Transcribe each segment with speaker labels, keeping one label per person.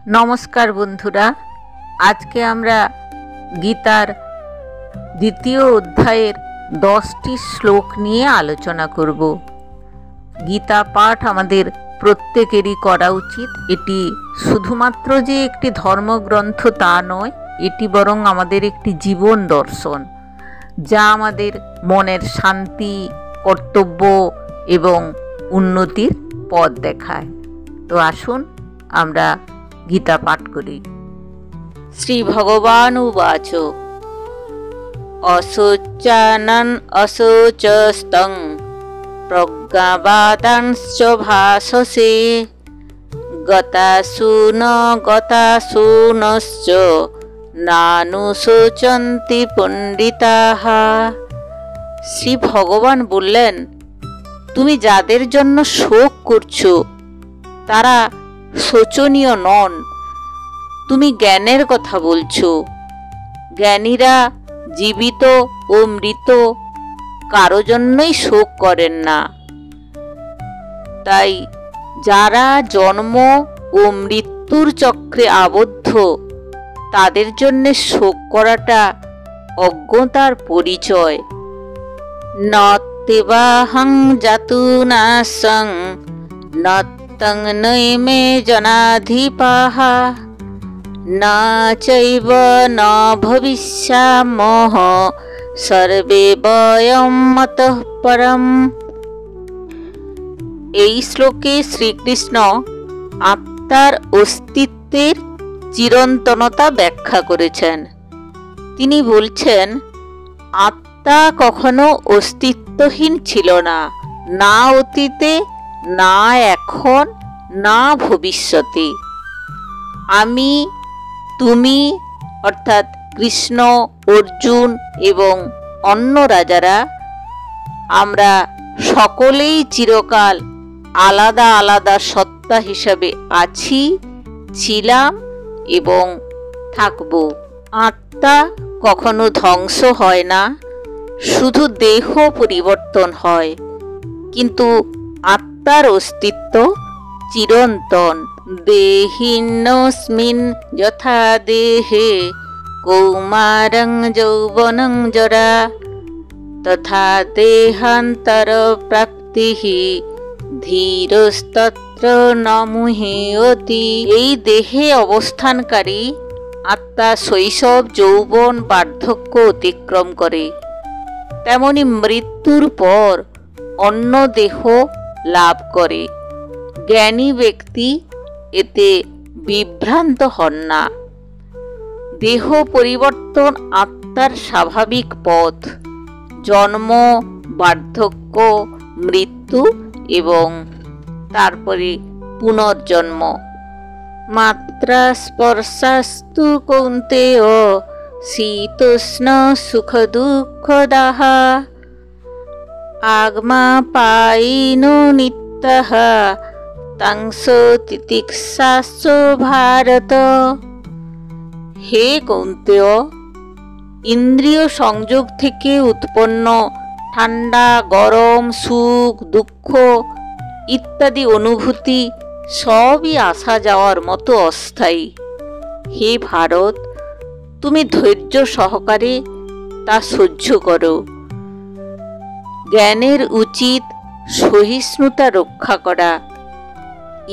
Speaker 1: নমস্কার বন্ধুরা, আজকে আমরা গীতার দ্বিতীয় অধ্যায়ের 10টি শ্লোক নিয়ে আলোচনা করব। গীতা পাঠ আমাদের প্রত্যেকেরই করা উচিত। এটি শুধুমাত্র যে একটি ধর্মগ্রন্থ তা নয়, এটি বরং আমাদের একটি জীবন দর্শন, যা আমাদের মনের শান্তি, কর্তব্য এবং উন্নতির পথ দেখায়। তো আসুন আমরা গীতা পাঠ করি। শ্রী ভগবান উবাচ অশোচানন অশোচস্তং প্রজ্ঞাবাদাংশ্চ ভাষসে গতাসূন গতাসূনশ্চ নানুশোচন্তি পণ্ডিতাঃ। শ্রী ভগবান বললেন, তুমি যাদের জন্য শোক করছো তারা শোচনীয় নন। তুমি জ্ঞানের কথা বলছো। জ্ঞানীরা জীবিত ও মৃত কারো জন্যই শোক করেন না। তাই যারা জন্ম ও মৃত্যুর চক্রে আবদ্ধ তাদের জন্য শোক করাটা অজ্ঞতার পরিচয়। নত্যবাহং জাতুনাসং নত্যং নৈমে জনাধিপাঃ না চৈব ন ভবিষ্যামঃ সর্বে বয়ম মতঃ পরম। এই শ্লোকে শ্রীকৃষ্ণ আত্মার অস্তিত্বের চিরন্তনতা ব্যাখ্যা করেছেন। তিনি বলছেন, আত্মা কখনো অস্তিত্বহীন ছিল না, না অতীতে, না এখন, না ভবিষ্যতে। আমি, তুমি অর্থাৎ কৃষ্ণ, অর্জুন এবং অন্য রাজারা, আমরা সকলেই চিরকাল আলাদা আলাদা সত্তা হিসাবে আছি, ছিলাম এবং থাকব। আত্মা কখনো ধ্বংস হয় না, শুধু দেহ পরিবর্তন হয়, কিন্তু আত্মার অস্তিত্ব চিরন্তন। দেহিনস্মিন যথা দেহে কৌমারং যৌবনং জরা তথা দেহান্তর প্রাপ্তিঃ ধীরস্তত্র ন মুহ্যতি। এই দেহে অবস্থানকারী আত্মা শৈশব, যৌবন, বার্ধক্য অতিক্রম করে। তেমনি মৃত্যুর পর অন্য দেহ লাভ করে। জ্ঞানী ব্যক্তি এতে বিভ্রান্ত হন না। দেহ পরিবর্তন আত্মার স্বাভাবিক পথ। জন্ম, বার্ধক্য, মৃত্যু এবং তারপরে পুনর্জন্ম। মাত্রা স্পর্শাস্তু কৌন্তেয় শীতোষ্ণ সুখ দুঃখদাঃ আগমাপায়িনো নিত্যঃ তাংসো তিতিক্ষাসো ভারত। হে কৌন্তেয়, ইন্দ্রিয় সংযোগ থেকে উৎপন্ন ঠান্ডা, গরম, সুখ, দুঃখ ইত্যাদি অনুভূতি সবই আসা যাওয়ার মতো অস্থায়ী। হে ভারত, তুমি ধৈর্য সহকারে তা সহ্য করো। জ্ঞানের উচিত সহিষ্ণুতা রক্ষা করা।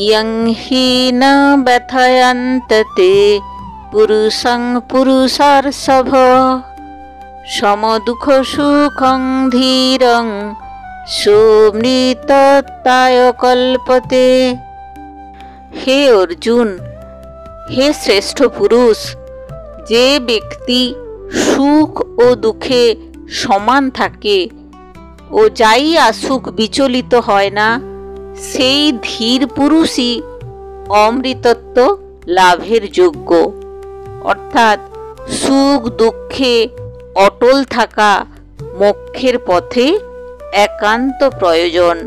Speaker 1: ইয়ং হি ন ব্যথয়ন্ততে পুরুষং পুরুষার্ষভ সমদুঃখ সুখং ধীরং সোমৃতত্যায় কল্পতে। হে অর্জুন, হে শ্রেষ্ঠ পুরুষ, যে ব্যক্তি সুখ ও দুঃখে সমান থাকে ও যাই আসুক বিচলিত হয় না, সেই ধীর পুরুষই অমৃতত্ব লাভের যোগ্য। অর্থাৎ সুখ দুঃখে অটল থাকা মোক্ষের পথে একান্ত প্রয়োজন।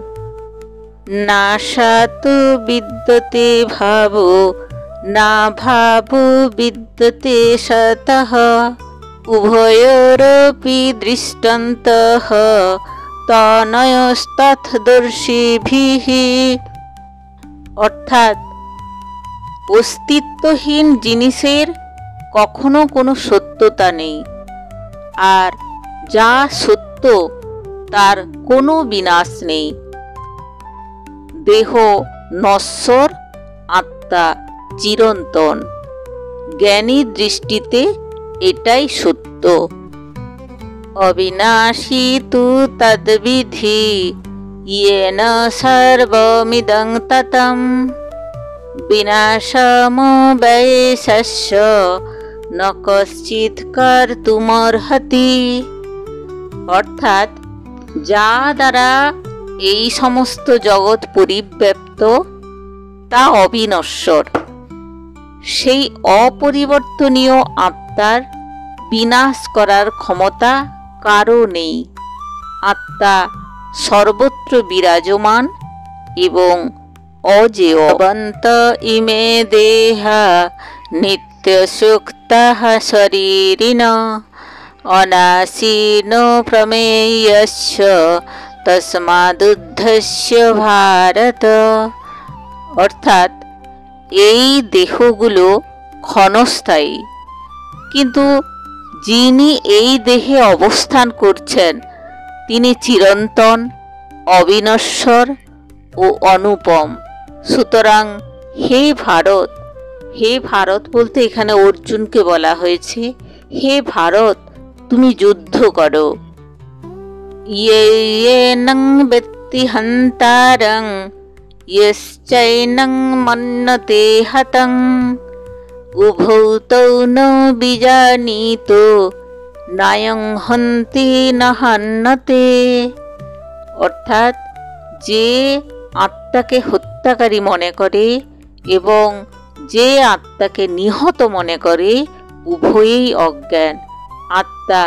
Speaker 1: নাশাতু বিদ্যতে ভাবো না ভাবো বিদ্যতে সতঃ উভয়োরপি দৃষ্টান্তঃ তনয়স্তথদর্শিভিঃ। অর্থাৎ অস্তিত্বহীন জিনিসের কখনো কোনো সত্যতা নেই, আর যা সত্য তার কোনো বিনাশ নেই। দেহ নশ্বর, আত্মা চিরন্তন। জ্ঞানীর দৃষ্টিতে এটাই সত্য। অবিনাশী তু তদ্বিধি ইয়েন সর্বমিদং ততম বিনাশমব্যয়েষস্য ন কশ্চিৎ কর্তুমর্হতি। অর্থাৎ যা দ্বারা এই সমস্ত জগৎ পরিব্যাপ্ত তা অবিনশ্বর। সেই অপরিবর্তনীয় আত্মার বিনাশ করার ক্ষমতা কারও নেই। আত্মা সর্বত্র বিরাজমান এবং অজেয়। বন্ত ইমে দেহা নিত্যসুক্তঃ শরীরিণ অনাসীনো প্রমেয়স্য তস্মাদুদ্ধস্য ভারত। অর্থাৎ এই দেহগুলো ক্ষণস্থায়ী, কিন্তু যিনি এই দেহে অবস্থান করছেন তিনি চিরন্তন, অবিনশ্বর ও অনুপম। সুতরাং হে ভারত, হে ভারত বলতে এখানে অর্জুনকে বলা হয়েছে, হে ভারত তুমি যুদ্ধ করো। ইয়েনং বেত্তি হন্তারং ইয়শ্চৈনং মন্যতে হতং উভৌ তৌ ন বিজানীতো নায়ং হন্তি ন হন্যতে। অর্থাৎ যে আত্মাকে হত্যাকারী মনে করে এবং যে আত্মাকে নিহত মনে করে উভয়েই অজ্ঞান। আত্মা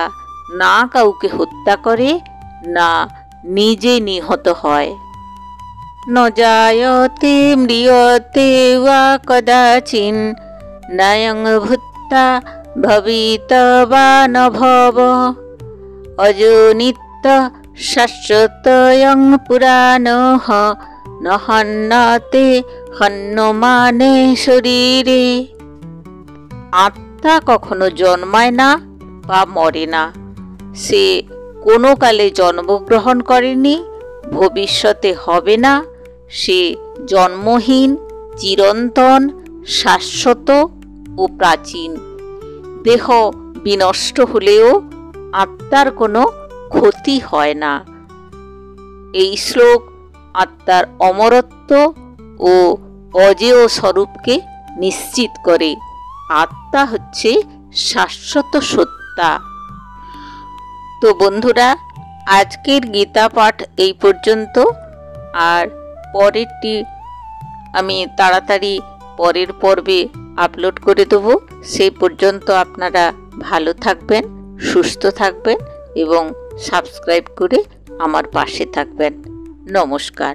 Speaker 1: না কাউকে হত্যা করে, না নিজে নিহত হয়। ন জায়তে ম্রিয়তে ওয়া কদাচিন নায়ং ভূত্তা ভবিত বা ন ভব অজো নিত্য শাশ্বতয়ং পুরাণঃ ন হন্যতে হন্যমানে শরীরে। আত্মা কখনো জন্মায় না বা মরে না। সে কোনো কালে জন্মগ্রহণ করেনি, ভবিষ্যতে হবে না। সে জন্মহীন, চিরন্তন, শাশ্বত ও প্রাচীন। দেহ বিনষ্ট হলেও আত্মার কোনো ক্ষতি হয় না। এই শ্লোক আত্মার অমরত্ব ও অজেয় স্বরূপকে নিশ্চিত করে। আত্মা হচ্ছে শাশ্বত সত্তা। তো বন্ধুরা, আজকের গীতা পাঠ এই পর্যন্ত। আর পরেরটি আমি তাড়াতাড়ি পরের পর্বে আপলোড করে দেবো। সেই পর্যন্ত আপনারা ভালো থাকবেন, সুস্থ থাকবেন এবং সাবস্ক্রাইব করে আমার পাশে থাকবেন। নমস্কার।